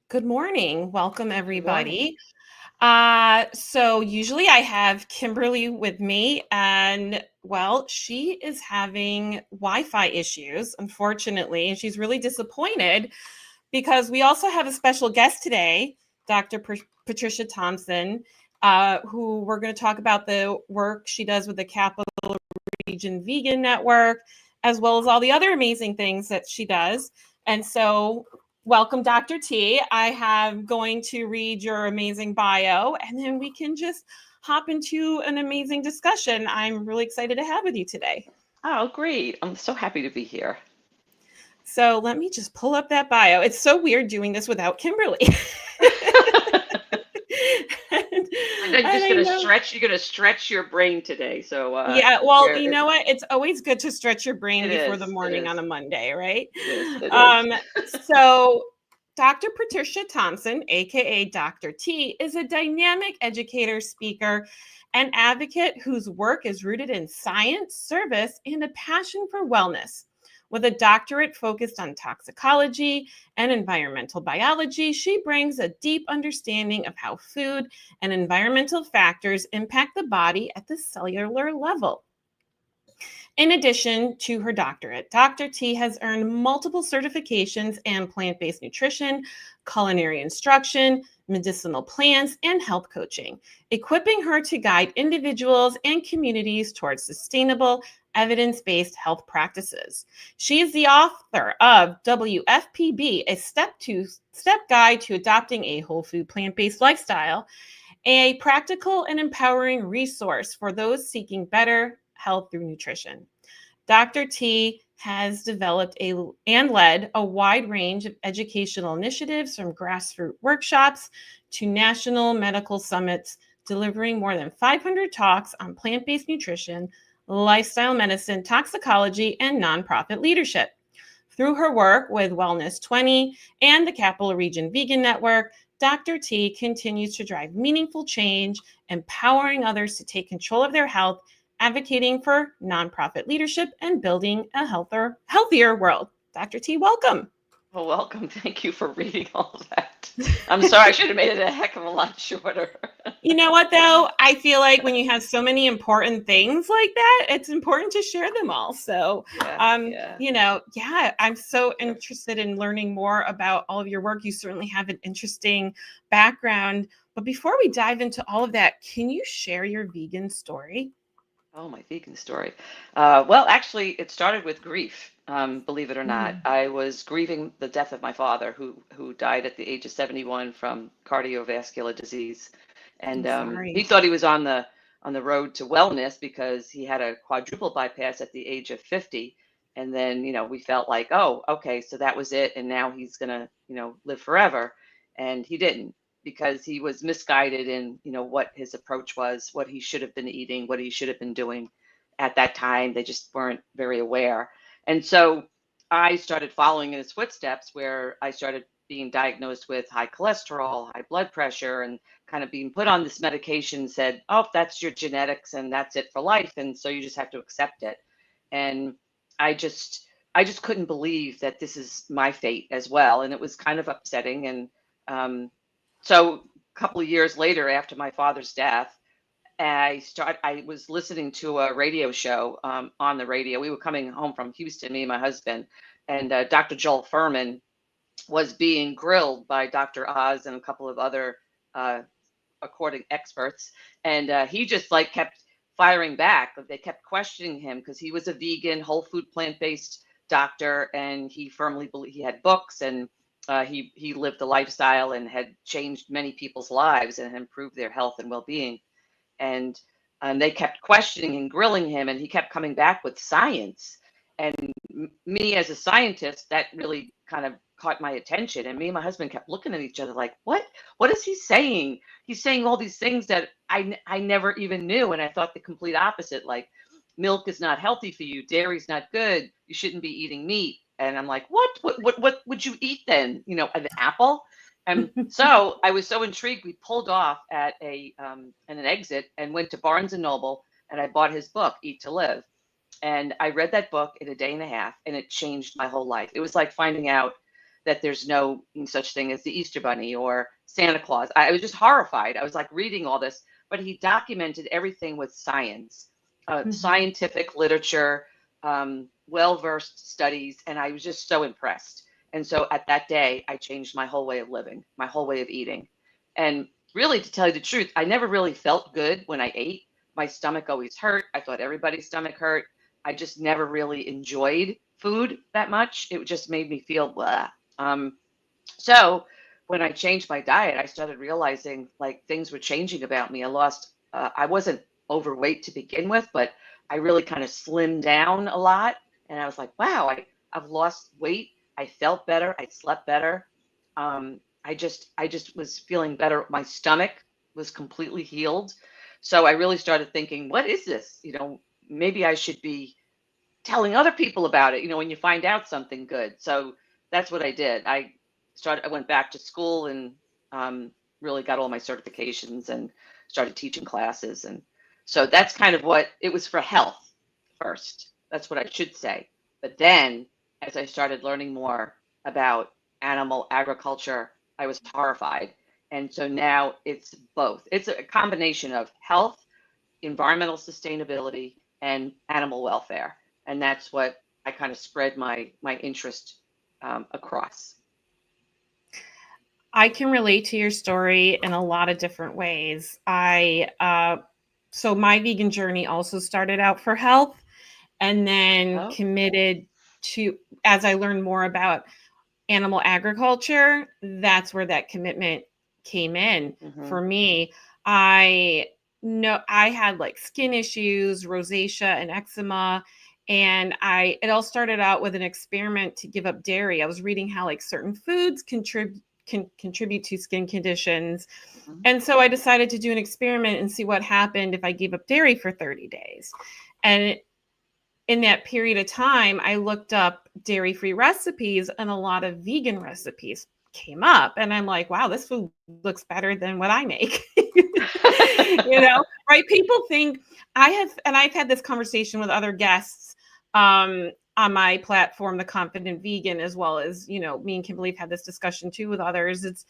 Good morning. Welcome, Good morning. everybody. So usually I have Kimberly with me, and well, she is having Wi-Fi issues, unfortunately, and she's really disappointed because we also have a special guest today, Dr. Patricia Thomson, who we're going to talk about the work she does with the Capital Region Vegan Network, as well as all the other amazing things that she does. And so, welcome, Dr. T. I have going to read your amazing bio, and then we can just hop into an amazing discussion I'm really excited to have with you today. Oh, great. I'm so happy to be here. So, let me just pull up that bio. It's so weird doing this without Kimberly. and, I know and I know. you're gonna stretch your brain today. Yeah, well, you know what? It's always good to stretch your brain it before the is, it morning on is, a Monday, right? it is, it is. Um, so Dr. Patricia Thomson, aka Dr. T, is a dynamic educator, speaker, and advocate whose work is rooted in science, service, and a passion for wellness. With a doctorate focused on toxicology and environmental biology, she brings a deep understanding of how food and environmental factors impact the body at the cellular level. In addition to her doctorate, Dr. T has earned multiple certifications in plant based nutrition, culinary instruction, medicinal plants, and health coaching, equipping her to guide individuals and communities towards sustainable, evidence based health practices. She is the author of WFPB, a step guide to adopting a whole food plant based lifestyle, a practical and empowering resource for those seeking better health through nutrition. Dr. T has developed and led a wide range of educational initiatives from grassroots workshops to national medical summits, delivering more than 500 talks on plant-based nutrition, lifestyle medicine, toxicology, and nonprofit leadership. Through her work with Wellness 20 and the Capital Region Vegan Network, Dr. T continues to drive meaningful change, empowering others to take control of their health, advocating for nonprofit leadership, and building a healthier world. Dr. T, welcome. Well, welcome. Thank you for reading all that. I'm sorry, I should have made it a heck of a lot shorter. You know what, though? I feel like when you have so many important things like that, it's important to share them all. So, Yeah, yeah. yeah, I'm so interested in learning more about all of your work. You certainly have an interesting background. But before we dive into all of that, can you share your vegan story? Oh, my vegan story. Well, actually, it started with grief. Believe it or not, Mm, I was grieving the death of my father, who died at the age of 71 from cardiovascular disease, and I'm he sorry. thought he was on the road to wellness because he had a quadruple bypass at the age of 50, and then we felt like, oh, okay, so that was it, and now he's gonna live forever, and he didn't because he was misguided in what his approach was, what he should have been eating, what he should have been doing at that time. They just weren't very aware. And so I started following in his footsteps where I started being diagnosed with high cholesterol, high blood pressure, and kind of being put on this medication, said, oh, that's your genetics and that's it for life. And so you just have to accept it. And I just I just couldn't believe that this is my fate as well. And it was kind of upsetting. And um, so a couple of years later, after my father's death, I was listening to a radio show on the radio. We were coming home from Houston, me and my husband, and Dr. Joel Furman was being grilled by Dr. Oz and a couple of other uh, according experts, and he just like kept firing back. They kept questioning him because he was a vegan, whole food, plant-based doctor, and he firmly believed he had books and he lived a lifestyle and had changed many people's lives and improved their health and well-being. And they kept questioning and grilling him, and he kept coming back with science. And me as a scientist, that really kind of caught my attention. And me and my husband kept looking at each other like, what is he saying? He's saying all these things that I never even knew. And I thought the complete opposite, like milk is not healthy for you, dairy's not good, you shouldn't be eating meat. And I'm like, what would you eat then? An apple? And so I was so intrigued. We pulled off at an exit and went to Barnes and Noble, and I bought his book, Eat to Live. And I read that book in a day and a half, and it changed my whole life. It was like finding out that there's no such thing as the Easter Bunny or Santa Claus. I was just horrified. I was like reading all this, but he documented everything with science, Mhm. scientific literature, well-versed studies, and I was just so impressed. And so at that day, I changed my whole way of living, my whole way of eating. And really, to tell you the truth, I never really felt good when I ate. My stomach always hurt. I thought everybody's stomach hurt. I just never really enjoyed food that much. It just made me feel blah. So when I changed my diet, I started realizing like things were changing about me. I wasn't overweight to begin with, but I really kind of slimmed down a lot. And I was like, wow, I've lost weight. I felt better. I slept better. I just was feeling better. My stomach was completely healed. So I really started thinking, what is this? Maybe I should be telling other people about it, when you find out something good. So that's what I did. I went back to school and really got all my certifications and started teaching classes. And so that's kind of what it was for health first. That's what I should say. But then as I started learning more about animal agriculture, I was horrified. And so now it's both. It's a combination of health, environmental sustainability, and animal welfare. And that's what I kind of spread my interest across. I can relate to your story in a lot of different ways. So my vegan journey also started out for health, and then Oh. committed to, as I learned more about animal agriculture, that's where that commitment came in Hmm. for me. I know I had like skin issues, rosacea and eczema, and it all started out with an experiment to give up dairy. I was reading how like certain foods can contribute to skin conditions. Hmm. And so I decided to do an experiment and see what happened if I gave up dairy for 30 days. And in that period of time, I looked up dairy-free recipes, and a lot of vegan recipes came up. And I'm like, wow, this food looks better than what I make. Right? People think I've had this conversation with other guests on my platform, The Confident Vegan, as well as, me and Kimberly have had this discussion too with others. It's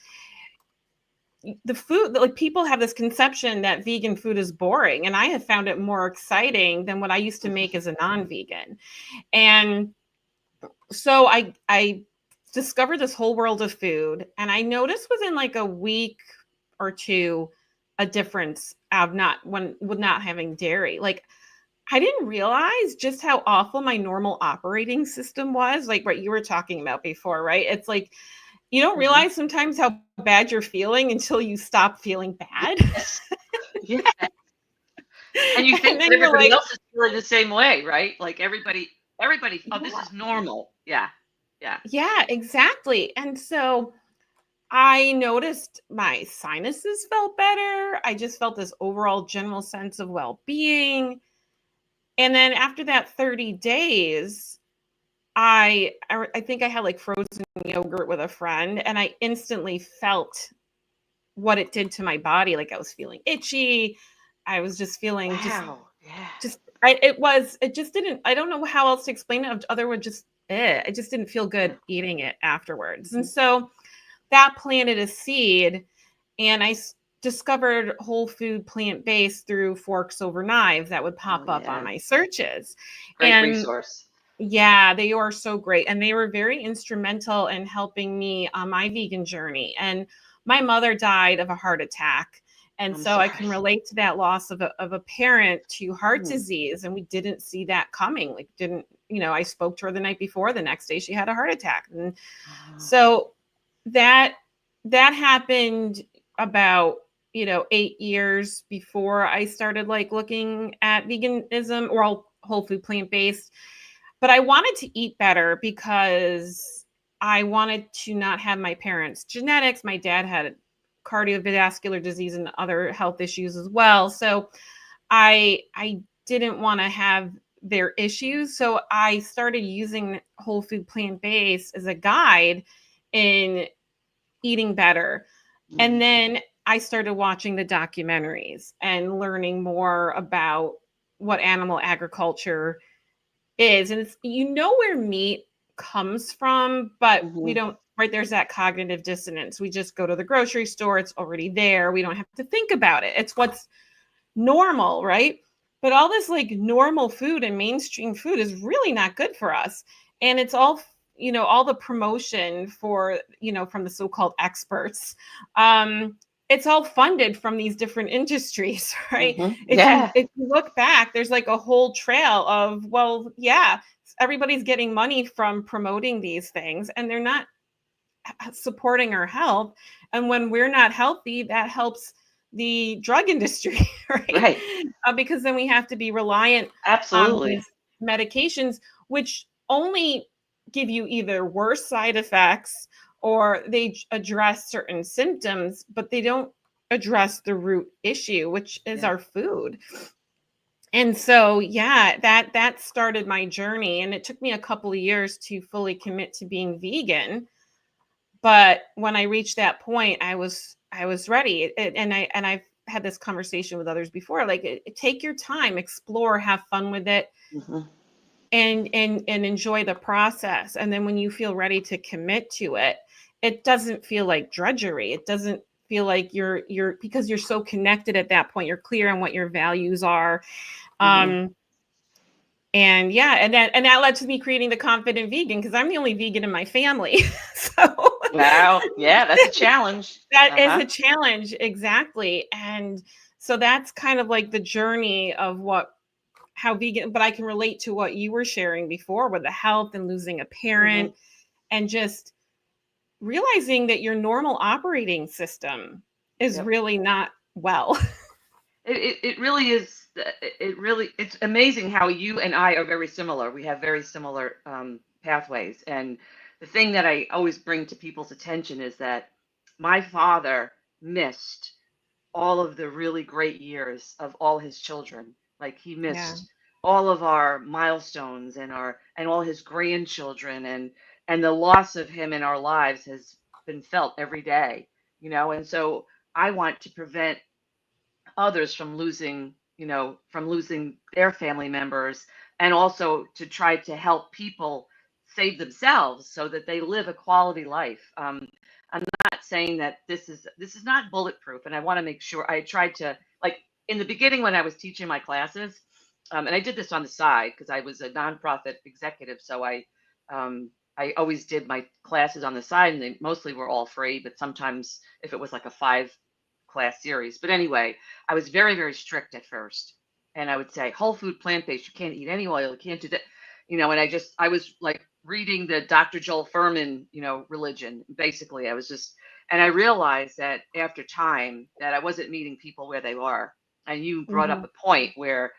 the food, like people have this conception that vegan food is boring, and I have found it more exciting than what I used to make as a non-vegan. And so I discovered this whole world of food, and I noticed within like a week or two a difference of not having dairy. Like I didn't realize just how awful my normal operating system was, like what you were talking about before, right? It's like you don't Hmm. realize sometimes how bad you're feeling until you stop feeling bad. Yes. Yeah. And you And think that then you're everybody like, else is feeling the same way, right? Like everybody, oh, this yeah, is normal. Yeah. Yeah. yeah, exactly. And so I noticed my sinuses felt better. I just felt this overall general sense of well-being. And then after that 30 days, I think I had like frozen yogurt with a friend, and I instantly felt what it did to my body. Like I was feeling itchy. I was just feeling Wow. Yeah. it just didn't, I don't know how else to explain it other than just it just didn't feel Yeah. good eating it afterwards. And Hmm. so that planted a seed, and discovered whole food plant-based through Forks Over Knives that would pop Oh, up on yeah. my searches. Great And resource. yeah, they are so great. And they were very instrumental in helping me on my vegan journey. And my mother died of a heart attack. And I'm so I sorry. can relate to that loss of a parent to heart Hmm. disease. And we didn't see that coming. Like, I spoke to her the night before. The next day she had a heart attack. And Oh. so that that happened about 8 years before I started like looking at veganism or whole food plant-based. But I wanted to eat better because I wanted to not have my parents' genetics. My dad had cardiovascular disease and other health issues as well. So I didn't want to have their issues. So I started using whole food plant-based as a guide in eating better. Hmm. And then I started watching the documentaries and learning more about what animal agriculture is. And it's where meat comes from, but we Hmm. don't right? There's that cognitive dissonance. We just go to the grocery store, it's already there. We don't have to think about it. It's what's normal, right? But all this like normal food and mainstream food is really not good for us. And it's all, all the promotion for, from the so-called experts. It's all funded from these different industries, right? Mhm. If you Yeah. if you look back, there's like a whole trail of, well, yeah, everybody's getting money from promoting these things and they're not supporting our health. And when we're not healthy, that helps the drug industry, right? Right. Because then we have to be reliant on Absolutely. these medications, which only give you either worse side effects or they address certain symptoms, but they don't address the root issue, which is Yeah. our food. And so, yeah, that started my journey, and it took me a couple of years to fully commit to being vegan. But when I reached that point, I was ready. And I've had this conversation with others before. Like, take your time, explore, have fun with it, Mhm. and enjoy the process. And then when you feel ready to commit to it, it doesn't feel like drudgery. It doesn't feel like you're because you're so connected at that point. You're clear on what your values are. Mhm. Um, and yeah, and that led to me creating the Confident Vegan because I'm the only vegan in my family. So Wow. Yeah, that's a challenge. that is Uh-huh. a challenge, exactly. And so that's kind of like the journey of how vegan, but I can relate to what you were sharing before with the health and losing a Mhm. parent and just realizing that your normal operating system is Yep. really not well. It really is. It's amazing how you and I are very similar. We have very similar pathways. And the thing that I always bring to people's attention is that my father missed all of the really great years of all his children. Like he Yeah. missed all of our milestones and all his grandchildren, and the loss of him in our lives has been felt every day, and so I want to prevent others from losing their family members, and also to try to help people save themselves so that they live a quality life. I'm not saying that this is not bulletproof, and I want to make sure. I tried to, like, in the beginning when I was teaching my classes, and I did this on the side because I was a nonprofit executive, so I always did my classes on the side, and they mostly were all free, but sometimes if it was like a 5 class series. But anyway, I was very, very strict at first. And I would say, whole food, plant based, you can't eat any oil, you can't do that. And I was like reading the Dr. Joel Furman, religion. Basically, and I realized that after time that I wasn't meeting people where they are. And you brought up Hmm. a point where,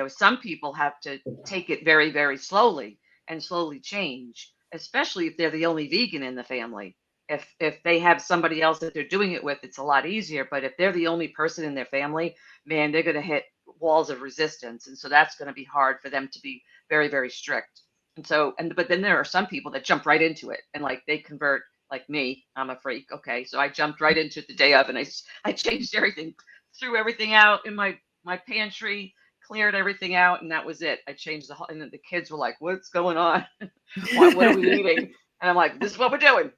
some people have to take it very, very slowly and slowly change, especially if they're the only vegan in the family. If they have somebody else that they're doing it with, it's a lot easier. But if they're the only person in their family, man, they're going to hit walls of resistance, and so that's going to be hard for them to be very, very strict. But then there are some people that jump right into it and like they convert. Like me, I'm a freak. Okay, so I jumped right into it the day of, and I changed everything, threw everything out in my pantry, cleared everything out, and that was it. I changed the whole, and then the kids were like, "What's going on? What are we eating?" And I'm like, "This is what we're doing."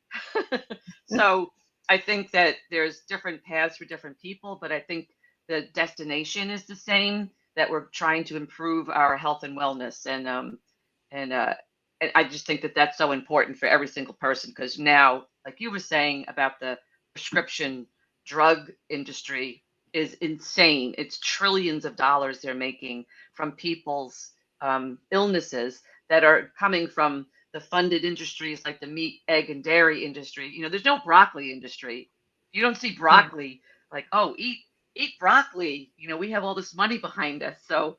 So I think that there's different paths for different people, but I think the destination is the same. That we're trying to improve our health and wellness, and uh, and I just think that that's so important for every single person because now, like you were saying about the prescription drug industry, is insane. It's trillions of dollars they're making from people's illnesses that are coming from the funded industries like the meat, egg, and dairy industry. There's no broccoli industry. You don't see Yeah. broccoli like, oh, eat broccoli. We have all this money behind us. So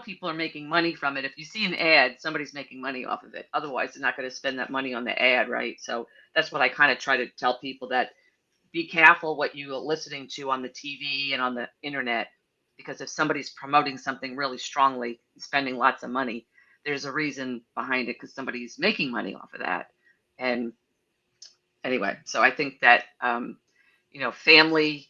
people are making money from it. If you see an ad, somebody's making money off of it. Otherwise, they're not going to spend that money on the ad, right? So that's what I kind of try to tell people, that be careful what you are listening to on the TV and on the internet, because if somebody's promoting something really strongly and spending lots of money, there's a reason behind it because somebody's making money off of that. And anyway, so I think that family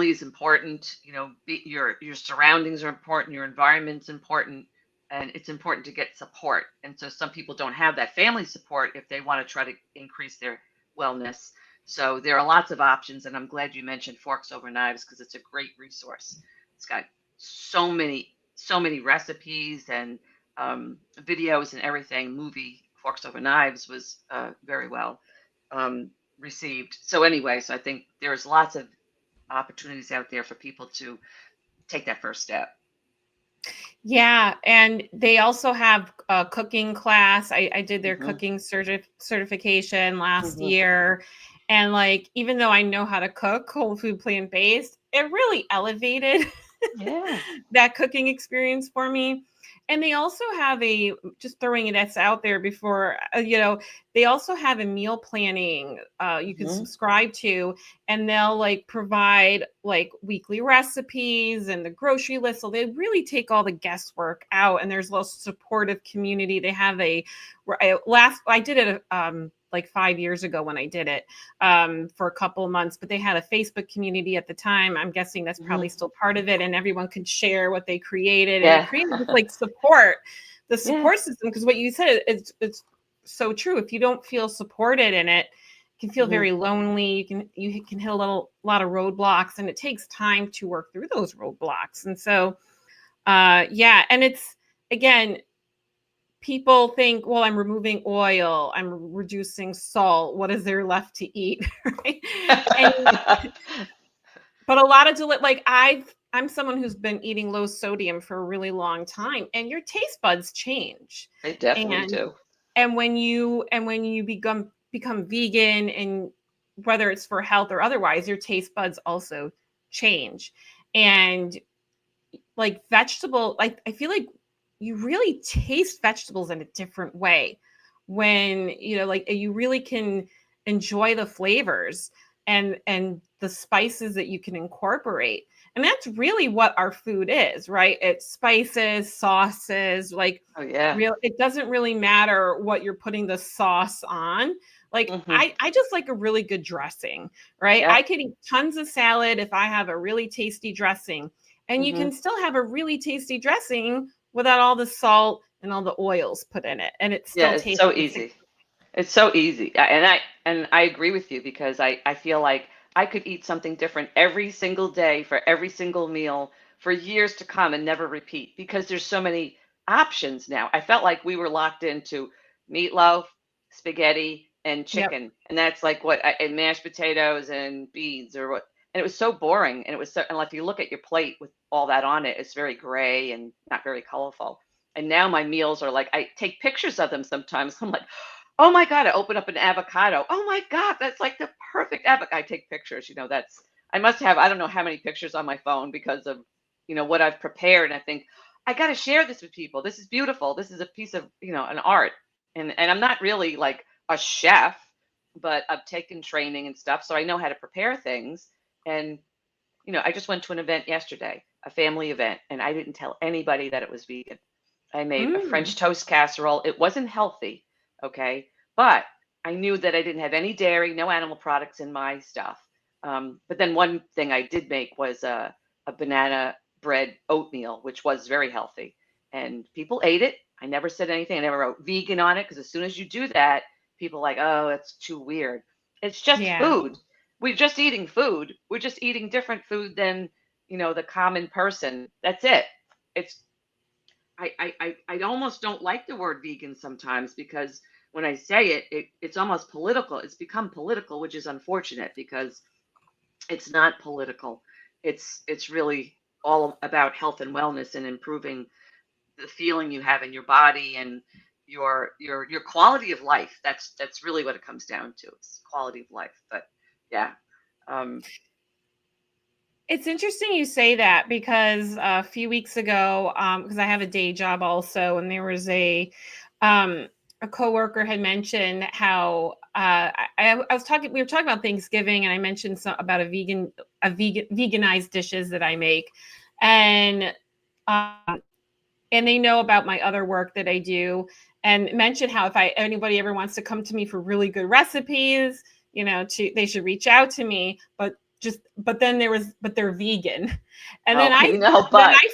is important. Your surroundings are important, your environment's important. and it's important to get support. And so some people don't have that family support if they want to try to increase their wellness. So there are lots of options, and I'm glad you mentioned Forks Over Knives because it's a great resource. It's got so many recipes and videos and everything. Movie Forks Over Knives was very well um, received. So anyway, so I think there's lots of opportunities out there for people to take that first step. Yeah, and they also have a cooking class. I did their Hmm. cooking certification last Hmm. year. And like, even though I know how to cook whole food plant-based, it really elevated Yeah. that cooking experience for me. And they also have just throwing it out there before, they also have a meal planning you can Hmm. subscribe to, and they'll like provide like weekly recipes and the grocery list. So they really take all the guesswork out, and there's a little supportive community. They have I did it like 5 years ago when I did it for a couple of months, but they had a Facebook community at the time. I'm guessing that's Hmm. probably still part of it, and everyone could share what they created, and it Yeah. created this like support, the Yeah. support system. Because what you said, it's so true. If you don't feel supported in it, you can feel Hmm. very lonely. You can hit lot of roadblocks, and it takes time to work through those roadblocks. And so, yeah, and it's again, people think, well, I'm removing oil, I'm reducing salt. What is there left to eat? Right? And but a lot of like I'm someone who's been eating low sodium for a really long time, and your taste buds change. They definitely And do. when you become vegan, and whether it's for health or otherwise, your taste buds also change. And like vegetable, like I feel like you really taste vegetables in a different way when like you really can enjoy the flavors and the spices that you can incorporate. And that's really what our food is, right? It's spices, sauces, like Oh yeah. real. It doesn't really matter what you're putting the sauce on. Like Hmm. I just like a really good dressing, right? I Yep. could eat tons of salad if I have a really tasty dressing, and you Hmm. can still have a really tasty dressing without all the salt and all the oils put in it, and it Yeah, still it's tastes so the same. easy. It's so easy. And I agree with you because I feel like I could eat something different every single day for every single meal for years to come and never repeat because there's so many options now. I felt like we were locked into meatloaf, spaghetti, and Yep. chicken. And that's like and mashed potatoes and beans or what. And it was so boring. And it was so, and like if you look at your plate with all that on it, it's very gray and not very colorful. And now my meals are like, I take pictures of them sometimes. I'm like, oh my God, I open up an avocado. Oh my God, that's like the perfect avocado. I take pictures, I must have, I don't know how many pictures on my phone because of, what I've prepared. And I think, I got to share this with people. This is beautiful. This is a piece of, an art. And I'm not really like a chef, but I've taken training and stuff. So I know how to prepare things. And, I just went to an event yesterday, a family event, and I didn't tell anybody that it was vegan. I made a Mm. French toast casserole. It wasn't healthy, okay? But I knew that I didn't have any dairy, no animal products in my stuff. But then one thing I did make was a banana bread oatmeal, which was very healthy. And people ate it. I never said anything. I never wrote vegan on it because as soon as you do that, people are like, oh, that's too weird. It's just Yeah. food. We're just eating food. We're just eating different food than, the common person. That's it. It's I almost don't like the word vegan sometimes because when I say it's almost political. It's become political, which is unfortunate because it's not political. It's really all about health and wellness and improving the feeling you have in your body and your quality of life. That's really what it comes down to. It's quality of life. But yeah. Um, It's interesting you say that because a few weeks ago, because I have a day job also, and there was um, a coworker had mentioned how I was talking. We were talking about Thanksgiving, and I mentioned about veganized dishes that I make, and um, and they know about my other work that I do, and mention how if anybody ever wants to come to me for really good recipes, they should reach out to me. But then but they're vegan, and oh, I know, then but I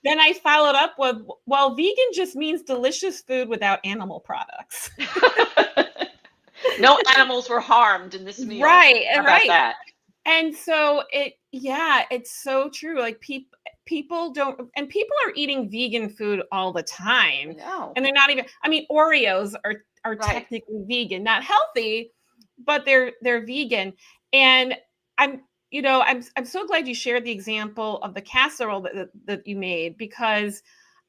then I followed up with, well, vegan just means delicious food without animal products. No animals were harmed in this meal. Right, How about right. that? And so it's so true. Like people don't, and people are eating vegan food all the I time. know. And they're not even, I mean, Oreos are Right. technically vegan, not healthy, but they're vegan. And I'm, I'm so glad you shared the example of the casserole that you made, because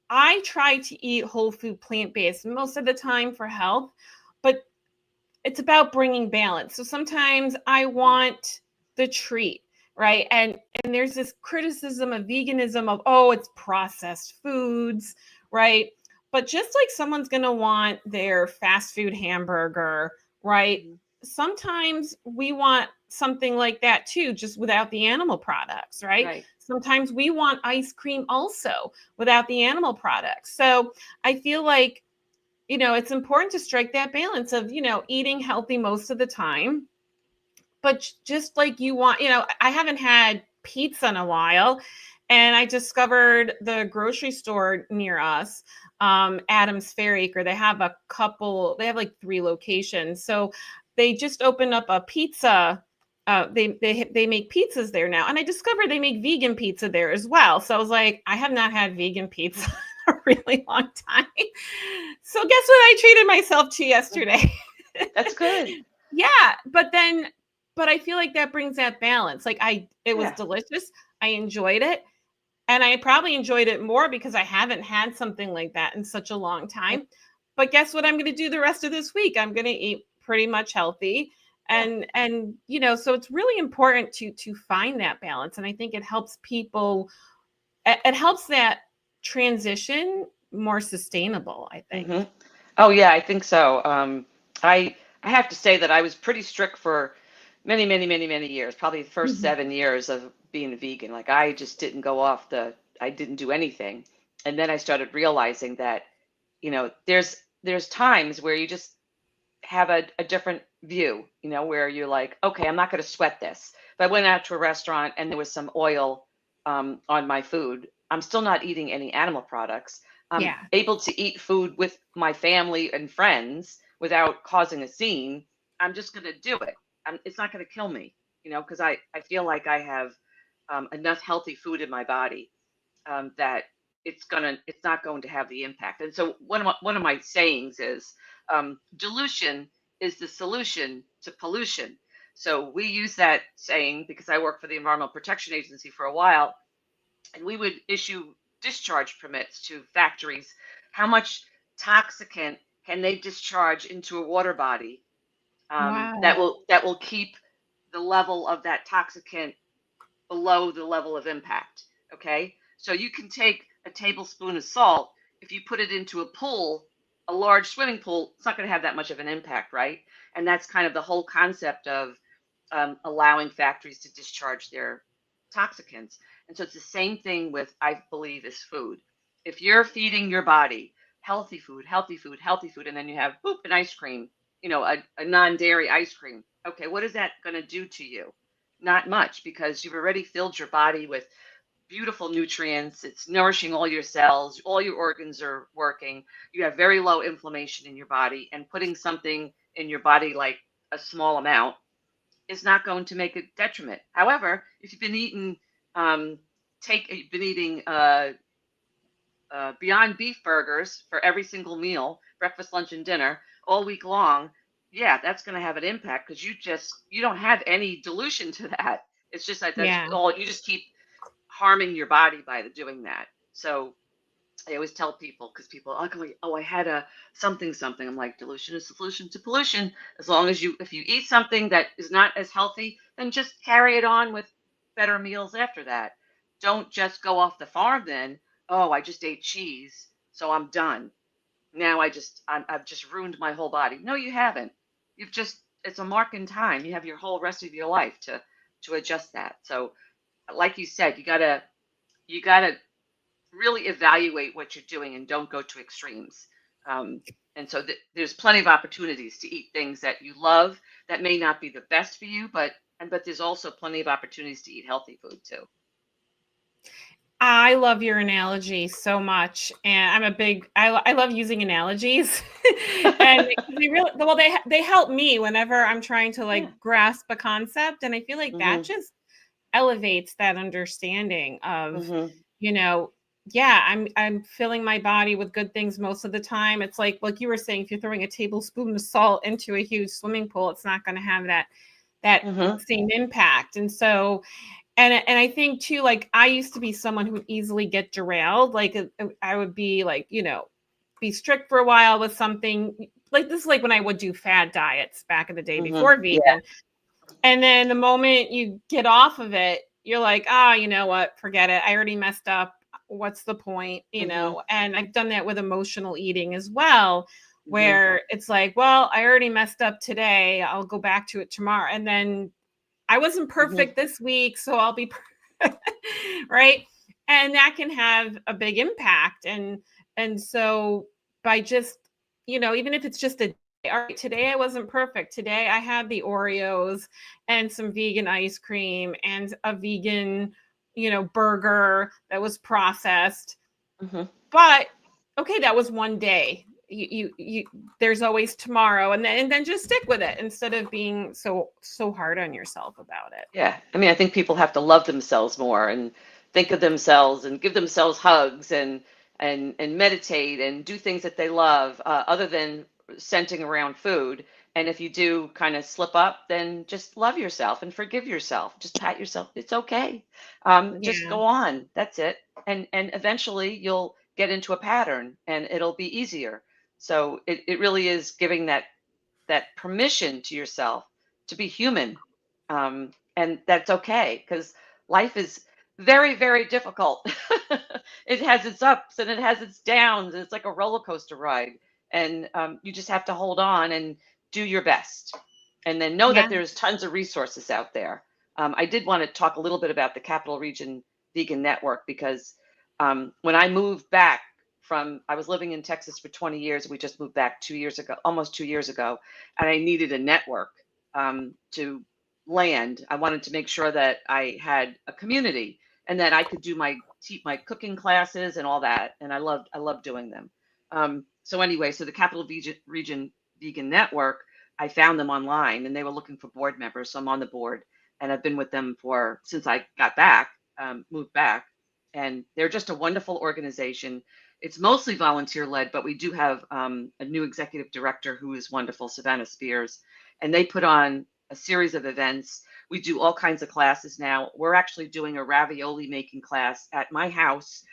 I try to eat whole food plant-based most of the time for health, but it's about bringing balance. So sometimes I want the treat, right? And there's this criticism of veganism of, oh, it's processed foods, right? But just like someone's going to want their fast food hamburger, right? Mm-hmm. Sometimes we want something like that too, just without the animal products, right? Right. Sometimes we want ice cream also without the animal products. So I feel like, it's important to strike that balance of, eating healthy most of the time. But just like you want, I haven't had pizza in a while. And I discovered the grocery store near us, Adams Fairacre. They have like 3 locations. So they just opened up a pizza. They make pizzas there now. And I discovered they make vegan pizza there as well. So I was like, I have not had vegan pizza in a really long time. So guess what I treated myself to yesterday? That's good. Yeah, but I feel like that brings that balance. Like it was Yeah. delicious. I enjoyed it. And I probably enjoyed it more because I haven't had something like that in such a long time. But guess what I'm going to do the rest of this week? I'm going to eat pretty much healthy. Yeah. And so it's really important to find that balance. And I think it helps people, it helps that transition more sustainable, I think. Hmm. Oh yeah, I think so. I have to say that I was pretty strict for many, many, many, many years. Probably the first Mhm. 7 years of being a vegan. Like I just didn't go off I didn't do anything. And then I started realizing that, there's times where you just have a different view, where you're like, okay, I'm not going to sweat this. If I went out to a restaurant and there was some oil on my food, I'm still not eating any animal products. I'm Yeah. able to eat food with my family and friends without causing a scene. I'm just going to do it. It's not going to kill me, because I feel like I have enough healthy food in my body that it's not going to have the impact. And so one of my sayings is dilution is the solution to pollution. So we use that saying because I worked for the Environmental Protection Agency for a while, and we would issue discharge permits to factories. How much toxicant can they discharge into a water body Wow. that will keep the level of that toxicant below the level of impact? Okay, so you can take a tablespoon of salt. If you put it into a pool, a large swimming pool, it's not going to have that much of an impact, right? And that's kind of the whole concept of allowing factories to discharge their toxicants. And so it's the same thing with, I believe, is food. If you're feeding your body healthy food, healthy food, healthy food, and then you have boop an ice cream, a non-dairy ice cream. Okay, what is that going to do to you? Not much, because you've already filled your body with beautiful nutrients. It's nourishing all your cells, all your organs are working. You have very low inflammation in your body, and putting something in your body like a small amount is not going to make a detriment. However, if you've been eating, you've been eating Beyond Beef burgers for every single meal, breakfast, lunch, and dinner, all week long, yeah, that's going to have an impact because you don't have any dilution to that. It's just that that's Yeah. all. You just keep harming your body by doing that. So I always tell people, because people are like, oh, I had a something something. I'm like, dilution is the solution to pollution. As long as if you eat something that is not as healthy, then just carry it on with better meals after that. Don't just go off the farm then. Oh, I just ate cheese, so I'm done. Now I've just ruined my whole body. No, you haven't. It's a mark in time. You have your whole rest of your life to adjust that. So, like you said, you gotta really evaluate what you're doing and don't go to extremes. Um, and so there's plenty of opportunities to eat things that you love that may not be the best for you, but there's also plenty of opportunities to eat healthy food too. I love your analogy so much, and I love using analogies, and they really well they help me whenever I'm trying to Yeah. like grasp a concept, and I feel like that Mhm. just elevates that understanding of, Mhm. you know, yeah, I'm filling my body with good things most of the time. It's like you were saying, if you're throwing a tablespoon of salt into a huge swimming pool, it's not going to have that Mhm. same impact. And so and I think too, like I used to be someone who would easily get derailed. Like I would be like, be strict for a while with something. Like this is like when I would do fad diets back in the day Mhm. before Yeah. vegan. And then the moment you get off of it, you're like, ah, you know what? Forget it. I already messed up. What's the point? Mhm. And I've done that with emotional eating as well, Mhm. where it's like, well, I already messed up today. I'll go back to it tomorrow. And then I wasn't Mhm. perfect this week, so I'll be right. And that can have a big impact. And so by just, even if it's just a all right, today I wasn't perfect. Today I had the Oreos and some vegan ice cream and a vegan, burger that was processed. Mhm. But okay, that was one day. You there's always tomorrow, and then just stick with it instead of being so hard on yourself about it. Yeah. I mean, I think people have to love themselves more and think of themselves and give themselves hugs and meditate and do things that they love, other than centering around food. And if you do kind of slip up, then just love yourself and forgive yourself. Just pat yourself. It's okay. Just Yeah. go on. That's it. And eventually you'll get into a pattern and it'll be easier. So it really is giving that permission to yourself to be human, and that's okay because life is very, very difficult. It has its ups and it has its downs, and it's like a roller coaster ride. And you just have to hold on and do your best, and then know Yeah. that there's tons of resources out there. I did want to talk a little bit about the Capital Region Vegan Network because when I moved back I was living in Texas for 20 years. We just moved back 2 years ago, almost 2 years ago, and I needed a network to land. I wanted to make sure that I had a community and that I could do my cooking classes and all that. And I loved doing them. So anyway, so the Region Vegan Network, I found them online, and they were looking for board members. So I'm on the board, and I've been with them for since I got back, moved back, and they're just a wonderful organization. It's mostly volunteer led, but we do have a new executive director who is wonderful, Savannah Spears, and they put on a series of events. We do all kinds of classes now. We're actually doing a ravioli making class at my house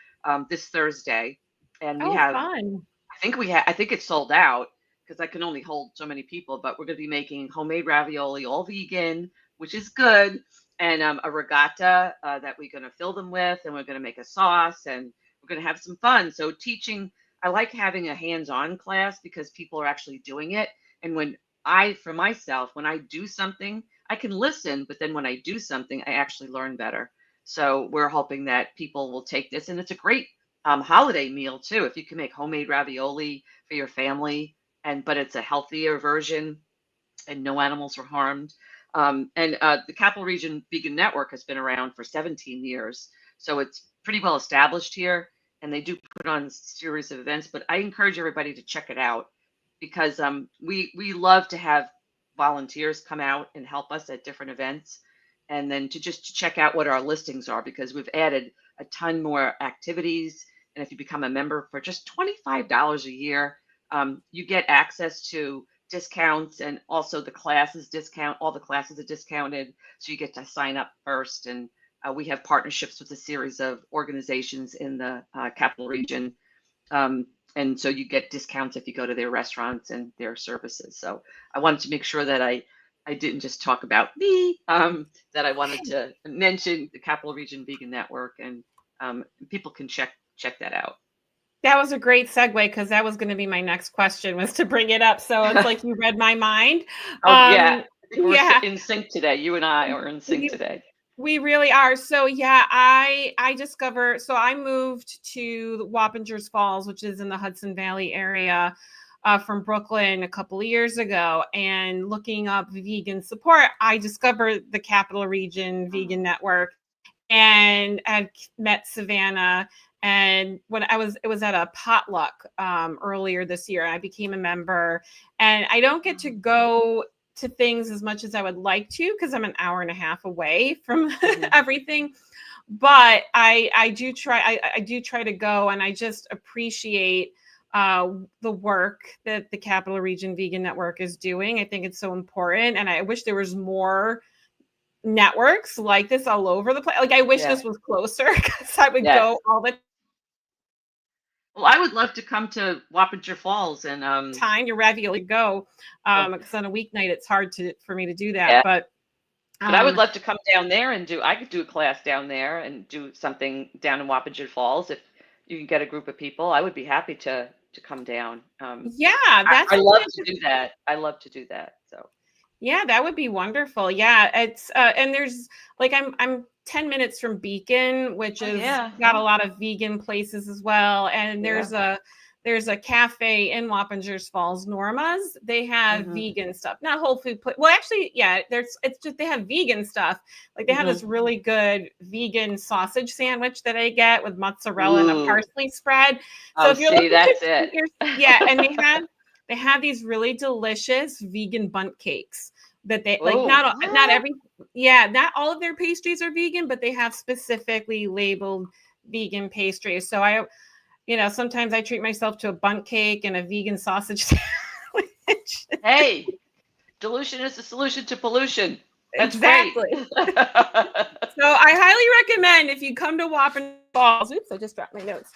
this Thursday, and we Oh, have fun. I think it's sold out because I can only hold so many people, but we're going to be making homemade ravioli, all vegan, which is good, and a regatta that we're going to fill them with, and we're going to make a sauce, and we're going to have some fun. So teaching, I like having a hands-on class because people are actually doing it. And for myself, when I do something, I can listen, but then when I do something, I actually learn better. So we're hoping that people will take this, and it's a great holiday meal too. If you can make homemade ravioli for your family, but it's a healthier version, and no animals were harmed. And the Capital Region Vegan Network has been around for 17 years, so it's pretty well established here. And they do put on a series of events, but I encourage everybody to check it out because we love to have volunteers come out and help us at different events, and then to check out what our listings are because we've added a ton more activities. And if you become a member for just $25 a year, you get access to discounts, and also the classes discount. All the classes are discounted, so you get to sign up first. And we have partnerships with a series of organizations in the Capital Region, um, and so you get discounts if you go to their restaurants and their services. So I wanted to make sure that I didn't just talk about me, that I wanted to mention the Capital Region Vegan Network, and people can check that out. That was a great segue because that was going to be my next question was to bring it up. So it's like you read my mind. Oh yeah, Um, I think we're yeah, in sync today. You and I are in sync we, today. we really are. So yeah, I discovered. So I moved to Wappingers Falls, which is in the Hudson Valley area, from Brooklyn a couple of years ago, and looking up vegan support, I discovered the Capital Region Vegan Network. and had met Savannah. And when it was at a potluck earlier this year, I became a member, and I don't get to go to things as much as I would like to because I'm an hour and a half away from everything. But I do try. I do try to go, and I just appreciate the work that the Capital Region Vegan Network is doing. I think it's so important, and I wish there was more networks like this all over the place. Like I wish Yeah. this was closer because I would Yes. go all the Well, I would love to come to Wappinger Falls and time. Your ravioli go oh, because on a weeknight it's hard for me to do that. yeah. But But I would um, love to come down there and I could do a class down there and do something down in Wappinger Falls. If you can get a group of people, I would be happy to come down. yeah, that's I something love I to should. do that. I love to do that. So, Yeah, that would be wonderful. Yeah, it's and there's like I'm 10 minutes from Beacon, which oh is yeah, got yeah, a lot of vegan places as well. And yeah. there's a cafe in Wappingers Falls, Norma's. They have Hmm. vegan stuff, not whole food. Well, actually, yeah, it's just they have vegan stuff. Like they have this Hmm. really good vegan sausage sandwich that I get with mozzarella and a Ooh. parsley spread. So Oh, if you're see, looking to that's treat it. yeah, and they have these really delicious vegan bundt cakes that they like Oh, not what? every yeah, not all of their pastries are vegan, but they have specifically labeled vegan pastries. So sometimes I treat myself to a bundt cake and a vegan sausage sandwich. Hey, dilution is the solution to pollution. That's great. Exactly. So I highly recommend if you come to Wapping Falls. Oops, I just dropped my notes.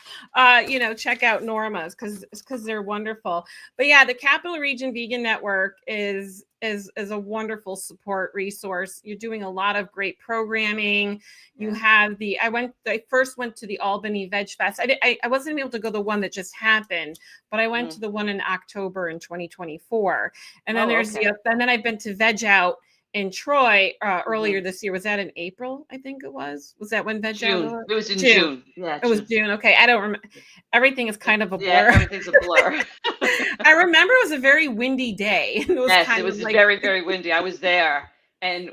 Check out Norma's because they're wonderful. But yeah, the Capital Region Vegan Network is a wonderful support resource. You're doing a lot of great programming. You Yeah. have I first went to the Albany Veg Fest. I wasn't able to go to the one that just happened, but I went to Mhm. the one in October in 2024. And then Oh, there's okay. and then I've been to Veg Out in Troy earlier Hmm. this year. Was that in April? I think it was. Was that when Veg Out June. was? It was in June. June. Yeah, It was June. June. Okay, I don't remember. Everything is kind of a Yeah, blur. everything's a blur. I remember it was a very windy day. It was Yes, it kind of was like very, very windy. I was there and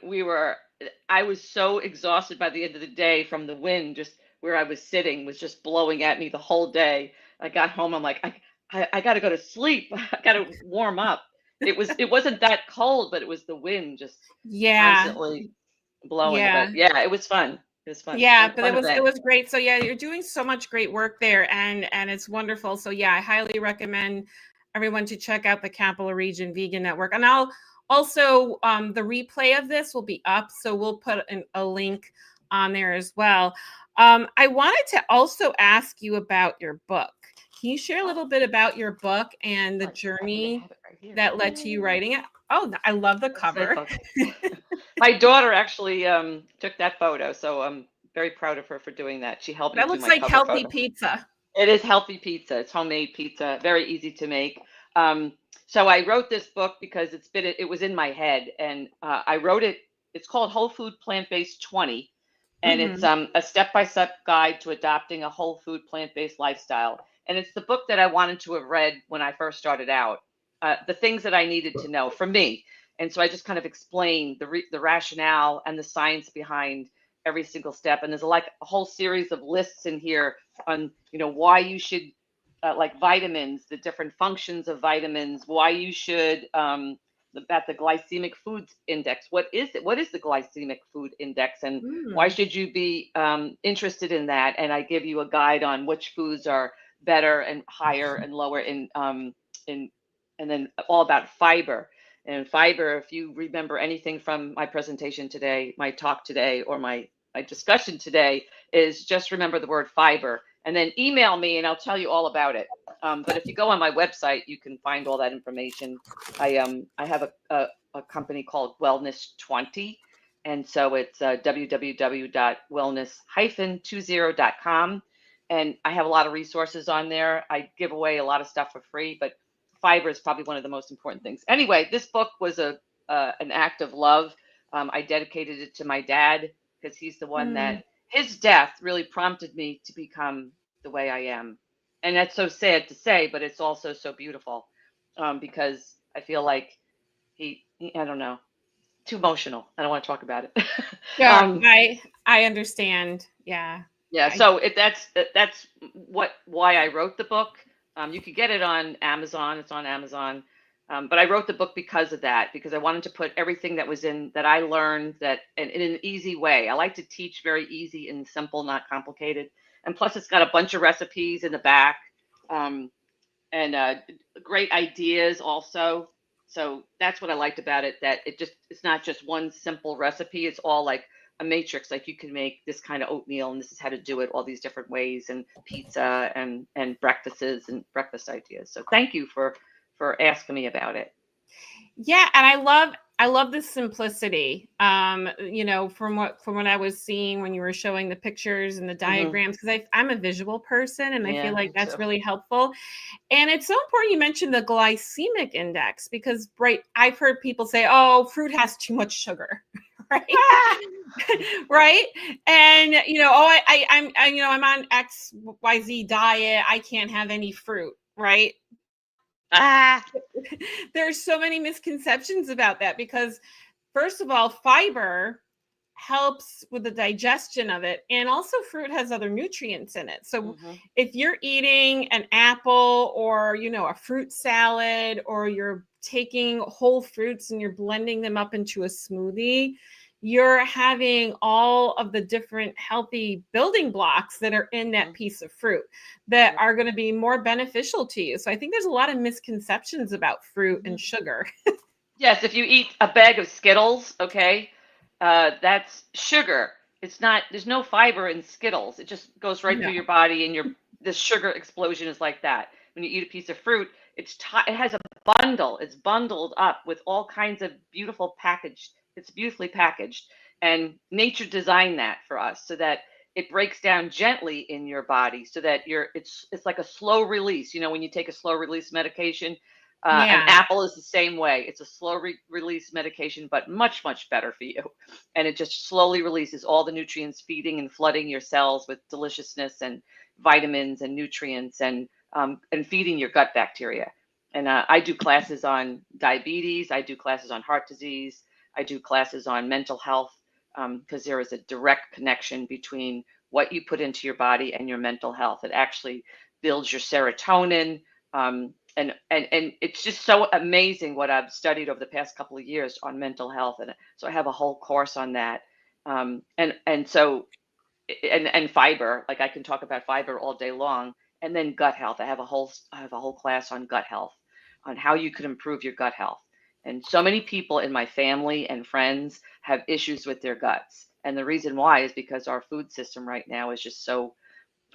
I was so exhausted by the end of the day from the wind, just where I was sitting was just blowing at me the whole day. I got home, I'm like, I got to go to sleep. I got to warm up. It wasn't that cold, but it was the wind just yeah, constantly blowing. yeah. But yeah, it was fun. It was fun. Yeah, Fun, but fun it event. was great. So yeah, you're doing so much great work there and it's wonderful. So yeah, I highly recommend everyone to check out the Capital Region Vegan Network. And I'll also the replay of this will be up, so we'll put a link on there as well. I wanted to also ask you about your book. Can you share a Oh, little bit about your book and the I think I journey have it right here. that led to you writing it? Oh, I love the Let's say cover. my daughter actually took that photo, so I'm very proud of her for doing that. She helped me That do looks my like cover healthy photo. pizza. It is healthy pizza. It's homemade pizza, very easy to make. Um, so I wrote this book because it was in my head, and I wrote it. It's called Whole Food Plant Based 20, and it's Mhm. a step-by-step guide to adopting a whole food plant-based lifestyle. And it's the book that I wanted to have read when I first started out, the things that I needed to know for me. And so I just kind of explained the rationale and the science behind every single step. And there's like a whole series of lists in here on why you should like vitamins, the different functions of vitamins, why you should at the glycemic food index. What is it? What is the glycemic food index, and why Mm. should you be interested in that? And I give you a guide on which foods are better and higher and lower in and then all about fiber. And fiber, if you remember anything from my presentation today, my talk today, or my discussion today, is just remember the word fiber and then email me and I'll tell you all about it. But if you go on my website, you can find all that information. I have a company called Wellness 20. And so it's www.wellness-20.com. And I have a lot of resources on there. I give away a lot of stuff for free, but fiber is probably one of the most important things. Anyway, this book was an act of love. I dedicated it to my dad because he's the one Mm. that his death really prompted me to become the way I am. And that's so sad to say, but it's also so beautiful because I feel like I don't know, too emotional. I don't want to talk about it. Yeah, I understand. Yeah. Yeah, I so that's why I wrote the book. You can get it on Amazon. It's on Amazon. But I wrote the book because of that, because I wanted to put everything that was in that I learned that in an easy way. I like to teach very easy and simple, not complicated. And plus, it's got a bunch of recipes in the back, um, and great ideas also. So that's what I liked about it. That it's not just one simple recipe. It's all like a matrix. Like you can make this kind of oatmeal, and this is how to do it all these different ways, and pizza and breakfasts and breakfast ideas. So thank you for asking me about it. Yeah, and I love the simplicity. From what I was seeing when you were showing the pictures and the Hmm. diagrams, because I'm a visual person and I feel Yeah, like me that's too. really helpful. And it's so important you mentioned the glycemic index because right, I've heard people say, "Oh, fruit has too much sugar." Right? Ah! Right? And oh, I'm on XYZ diet. I can't have any fruit, right? Ah! There's so many misconceptions about that because first of all, fiber helps with the digestion of it, and also fruit has other nutrients in it. So Hmm. if you're eating an apple or a fruit salad, or you're taking whole fruits and you're blending them up into a smoothie, you're having all of the different healthy building blocks that are in that Hmm. piece of fruit that Yep. are going to be more beneficial to you. So I think there's a lot of misconceptions about fruit Hmm. and sugar. Yes, if you eat a bag of Skittles, okay, that's sugar. It's not. There's no fiber in Skittles. It just goes right No. through your body, and the sugar explosion is like that. When you eat a piece of fruit, it has a bundle. It's bundled up with all kinds of beautiful packaged. It's beautifully packaged, and nature designed that for us so that it breaks down gently in your body, so that it's like a slow release. You know, when you take a slow release medication, an Yeah. apple is the same way. It's a slow release medication, but much, much better for you. And it just slowly releases all the nutrients, feeding and flooding your cells with deliciousness and vitamins and nutrients, and feeding your gut bacteria. And I do classes on diabetes. I do classes on heart disease. I do classes on mental health, because there is a direct connection between what you put into your body and your mental health. It actually builds your serotonin, and it's just so amazing what I've studied over the past couple of years on mental health, and so I have a whole course on that, and so and fiber, like I can talk about fiber all day long, and then gut health. I have a whole class on gut health, on how you can improve your gut health. And so many people in my family and friends have issues with their guts, and the reason why is because our food system right now is just so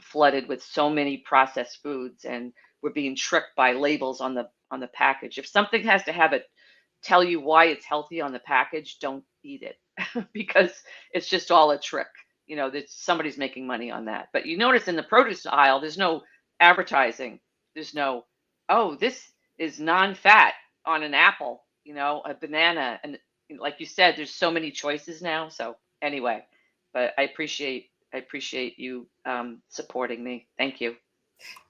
flooded with so many processed foods, and we're being tricked by labels on the package. If something has to have it tell you why it's healthy on the package, don't eat it because it's just all a trick. You know, that somebody's making money on that. But you notice in the produce aisle, there's no advertising. There's no, oh, this is non-fat on an apple, a banana, and like you said, there's so many choices now. So anyway, but I appreciate you supporting me. Thank you.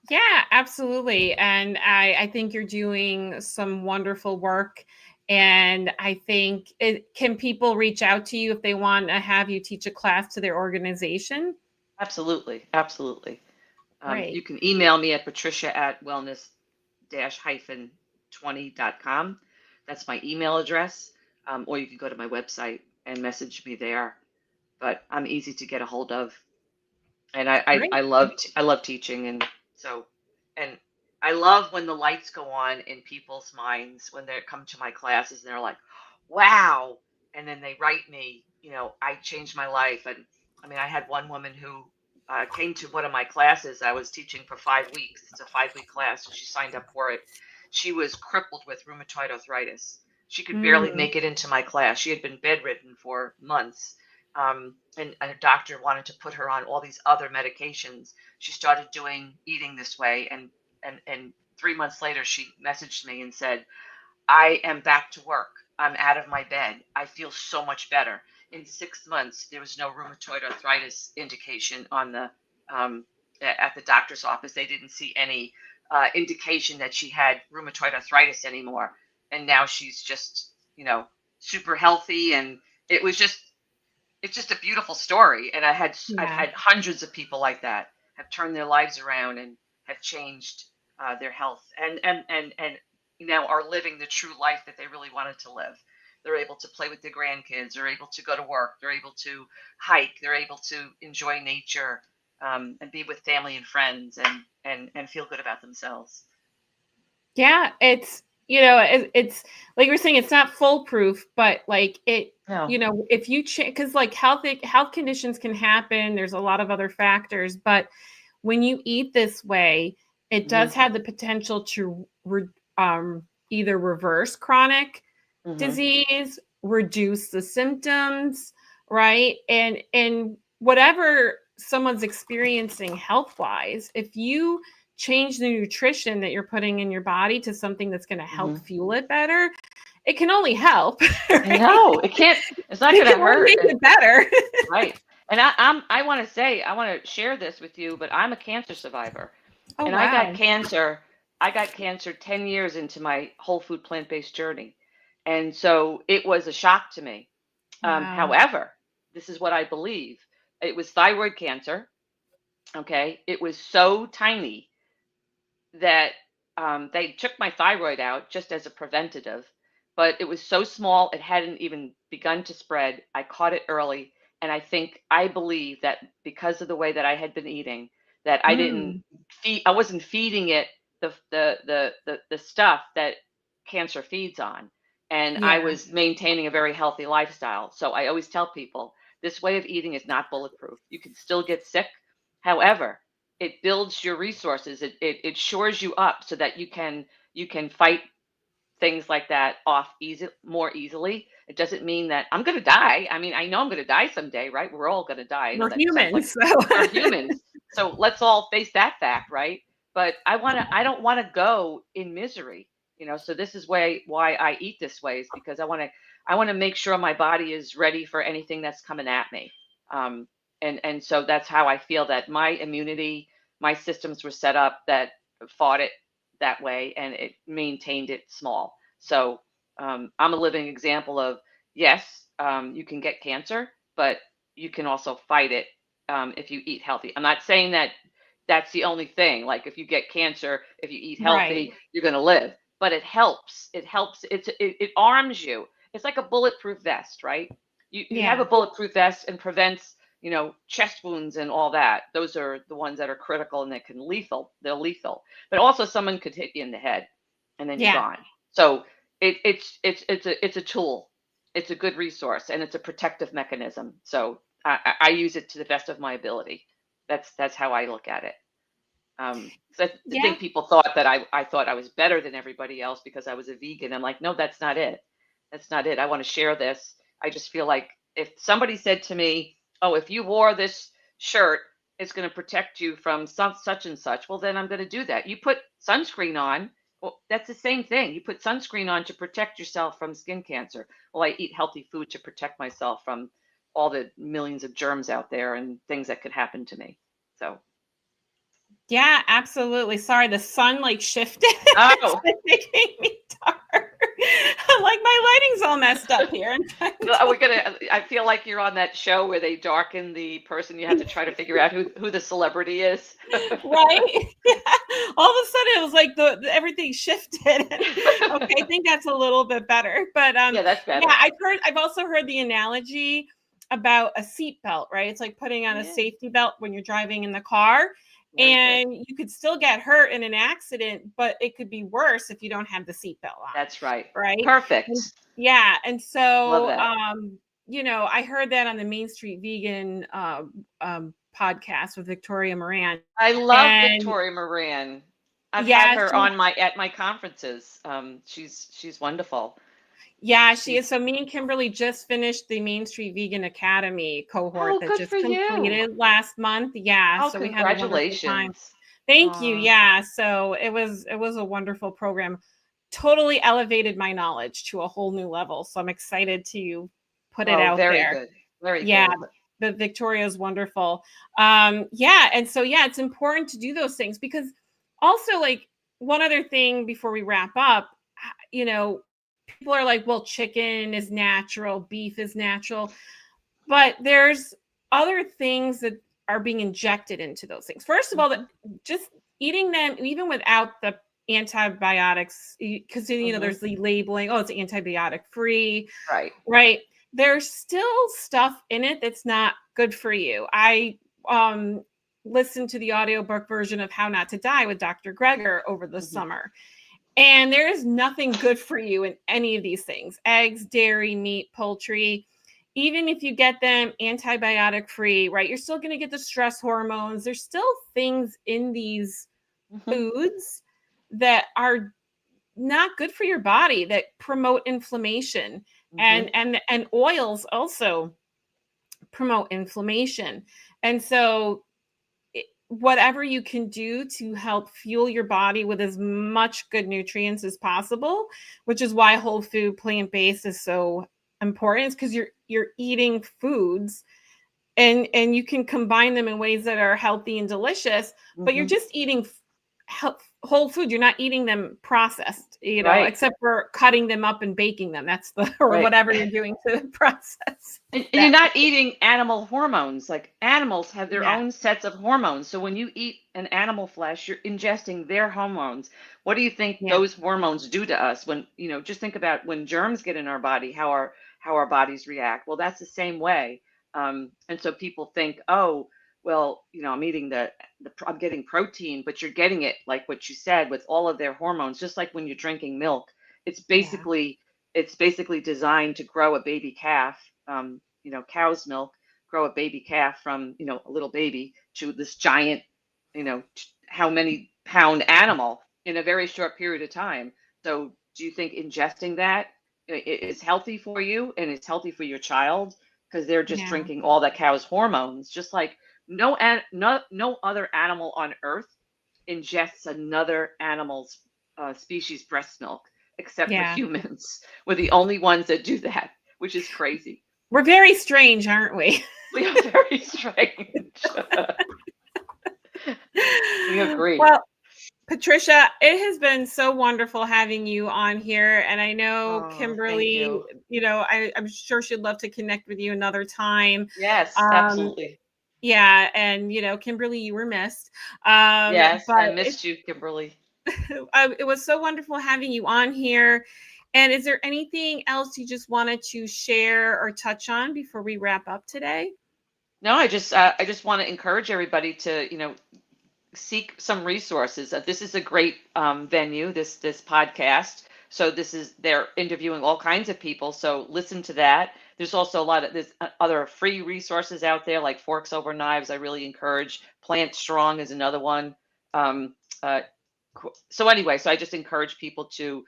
Yeah, absolutely. And I think you're doing some wonderful work. And I think can people reach out to you if they want to have you teach a class to their organization? Absolutely, absolutely. You Great. can email me at patricia at wellness-20.com. That's my email address. Or you can go to my website and message me there. But I'm easy to get a hold of, and I Great. love teaching, and so and I love when the lights go on in people's minds when they come to my classes and they're like, wow, and then they write me, I changed my life. And I mean, I had one woman who came to one of my classes. I was teaching for 5 weeks. It's a 5-week class, and she signed up for it. She was crippled with rheumatoid arthritis. She could barely Mm, make it into my class. She had been bedridden for months, and a doctor wanted to put her on all these other medications. She started eating this way, and 3 months later, she messaged me and said, "I am back to work. I'm out of my bed. I feel so much better." In 6 months, there was no rheumatoid arthritis indication on at the doctor's office. They didn't see any indication that she had rheumatoid arthritis anymore, and now she's just, super healthy, and it was just it's just a beautiful story. And I've Yeah. had hundreds of people like that have turned their lives around and have changed their health, and are living the true life that they really wanted to live. They're able to play with their grandkids. They're able to go to work. They're able to hike. They're able to enjoy nature, and be with family and friends, and feel good about themselves. Yeah, it's it's like you're saying, it's not foolproof, but like No. if you change, because like health conditions can happen. There's a lot of other factors, but when you eat this way, it Hmm. does have the potential to either reverse chronic Hmm. disease, reduce the symptoms, right? And whatever someone's experiencing health wise, if you change the nutrition that you're putting in your body to something that's going to help Hmm. fuel it better, it can only help, I right? know it can't. It's not It going to can only hurt. make it better. Right. And I want to say, I want to share this with you, but I'm a cancer survivor. Oh, And I got wow. cancer. I got cancer 10 years into my whole food plant-based journey. And so it was a shock to me. Wow. However, this is what I believe. It was thyroid cancer. Okay. It was so tiny that they took my thyroid out just as a preventative, but it was so small it hadn't even begun to spread. I caught it early, and I believe that because of the way that I had been eating, that Mm, I wasn't feeding it the stuff that cancer feeds on, and I yeah. was maintaining a very healthy lifestyle. So I always tell people this way of eating is not bulletproof. You can still get sick. However, it builds your resources. It shores you up so that you can fight things like that off more easily. It doesn't mean that I'm going to die. I mean, I know I'm going to die someday, right? We're all going to die. I know We're that sounds like humans. So. we're humans. So let's all face that fact, right? But I don't want to go in misery, so this is why I eat this way, is because I want to make sure my body is ready for anything that's coming at me. Um, and so that's how I feel that my systems were set up that fought it that way, and it maintained it small. So I'm a living example of, yes, you can get cancer, but you can also fight it if you eat healthy. I'm not saying that that's the only thing. Like if you get cancer, if you eat Right. healthy, you're going to live. But it helps. It helps. It arms you. It's like a bulletproof vest, right? You have a Yeah. bulletproof vest and prevents chest wounds and all that. Those are the ones that are critical and that can lethal. They're lethal. But also someone could hit you in the head, and then you're Yeah. gone. So it's a tool. It's a good resource, and it's a protective mechanism. So I use it to the best of my ability. That's how I look at it. 'Cause I Yeah. think people thought that I thought I was better than everybody else because I was a vegan. I'm like, no, that's not it. That's not it. I want to share this. I just feel like if somebody said to me, "Oh, if you wore this shirt, it's going to protect you from such and such," well, then I'm going to do that. You put sunscreen on. Well, that's the same thing. You put sunscreen on to protect yourself from skin cancer. Well, I eat healthy food to protect myself from all the millions of germs out there and things that could happen to me. So, Yeah, absolutely. Sorry, the sun like shifted. It's oh, like making me dark. I'm like, my lighting's all messed up here. I'm trying are we to gonna? I feel like you're on that show where they darken the person. You have to try to figure out who the celebrity is. right? Yeah. All of a sudden it was like everything shifted. Okay, I think that's a little bit better. But Yeah, that's yeah, better. I've also heard the analogy about a seat belt, right? It's like putting on a Yeah, safety belt when you're driving in the car. very good. And you could still get hurt in an accident, but it could be worse if you don't have the seatbelt on, That's right. right? And Perfect. yeah, and Love so that. I heard that on the Main Street Vegan podcast with Victoria Moran. I love And Victoria Moran. I've had yeah, her on my at my conferences. She's wonderful. she is. She's So me and Kimberly just finished the Main Street Vegan Academy cohort Oh, that good for just you. completed last month. Yeah, Oh, so we had a wonderful time. congratulations. Thank you. Aw. Yeah, so it was a wonderful program. Totally elevated my knowledge to a whole new level. So I'm excited to put it Oh, out very there. good. Very Yeah, good. but Victoria is wonderful. And so it's important to do those things because also like one other thing before we wrap up, you know, people are like, well, chicken is natural, beef is natural, but there's other things that are being injected into those things. First of all, just eating them, even without the antibiotics, because there's the labeling, oh, it's antibiotic free, Right. right? There's still stuff in it that's not good for you. I listened to the audiobook version of How Not to Die with Dr. Greger over the summer. And there is nothing good for you in any of these things: eggs, dairy, meat, poultry. Even if you get them antibiotic free, right, you're still going to get the stress hormones. There's still things in these foods that are not good for your body, that promote inflammation. And oils also promote inflammation. And so whatever you can do to help fuel your body with as much good nutrients as possible, which is why whole food plant-based is so important, because you're eating foods and you can combine them in ways that are healthy and delicious, but you're just eating whole food. You're not eating them processed, except for cutting them up and baking them. That's whatever you're doing to process. And you're not eating animal hormones. Like, animals have their own sets of hormones. So when you eat an animal flesh, you're ingesting their hormones. What do you think those hormones do to us? When, just think about when germs get in our body, how our bodies react. Well, that's the same way. And so people think, oh, well, I'm eating I'm getting protein, but you're getting it, like what you said, with all of their hormones, just like when you're drinking milk. It's basically designed to grow a baby calf. Cow's milk, grow a baby calf from, a little baby to this giant, how many pound animal in a very short period of time. So do you think ingesting that is healthy for you, and it's healthy for your child? Because they're just drinking all that cow's hormones, just like no other animal on earth ingests another animal's species breast milk, except for humans. We're the only ones that do that, which is crazy. We're very strange, aren't we? We are very strange. We agree. Well, Patricia, it has been so wonderful having you on here. And I know Kimberly, I'm sure she'd love to connect with you another time. Yes, absolutely. Yeah. And, Kimberly, you were missed. Yes, I missed you, Kimberly. It was so wonderful having you on here. And is there anything else you just wanted to share or touch on before we wrap up today? No, I just want to encourage everybody to, seek some resources. This is a great venue, this podcast. So they're interviewing all kinds of people. So listen to that. There's also there's other free resources out there, like Forks Over Knives. I really encourage. Plant Strong is another one. So anyway, so I just encourage people to,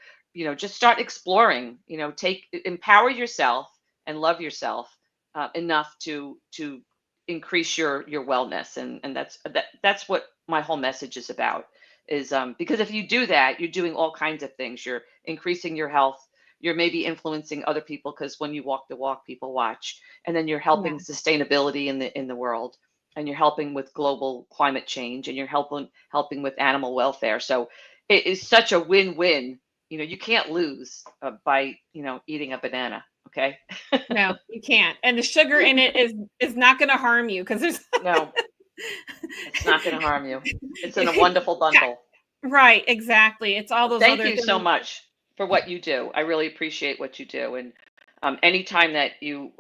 just start exploring, empower yourself and love yourself enough to increase your wellness. And that's what my whole message is about, is because if you do that, you're doing all kinds of things. You're increasing your health. You're maybe influencing other people, because when you walk the walk, people watch. And then you're helping sustainability in the world, and you're helping with global climate change, and you're helping with animal welfare. So it is such a win-win. You can't lose by eating a banana. Okay. No, you can't. And the sugar in it is not going to harm you, because there's no, it's not going to harm you. It's in a wonderful bundle. Right. Exactly. It's all those. Thank you so much for what you do. I really appreciate what you do. And anytime that you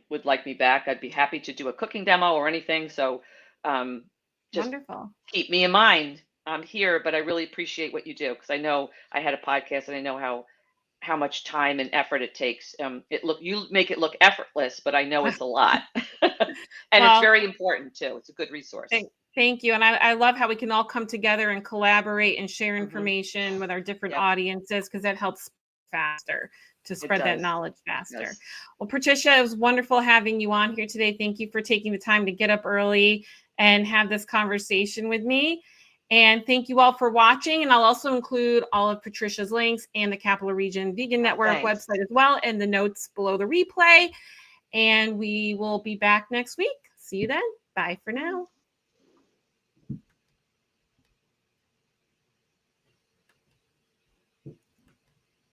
would like me back, I'd be happy to do a cooking demo or anything. So just wonderful. Keep me in mind. I'm here, but I really appreciate what you do, because I know I had a podcast and I know how much time and effort it takes. You make it look effortless, but I know it's a lot. And it's very important too. It's a good resource. Thank you. And I love how we can all come together and collaborate and share information with our different audiences, because that helps faster to spread that knowledge faster. Yes. Well, Patricia, it was wonderful having you on here today. Thank you for taking the time to get up early and have this conversation with me. And thank you all for watching. And I'll also include all of Patricia's links and the Capital Region Vegan Network website as well, and the notes below the replay. And we will be back next week. See you then. Bye for now.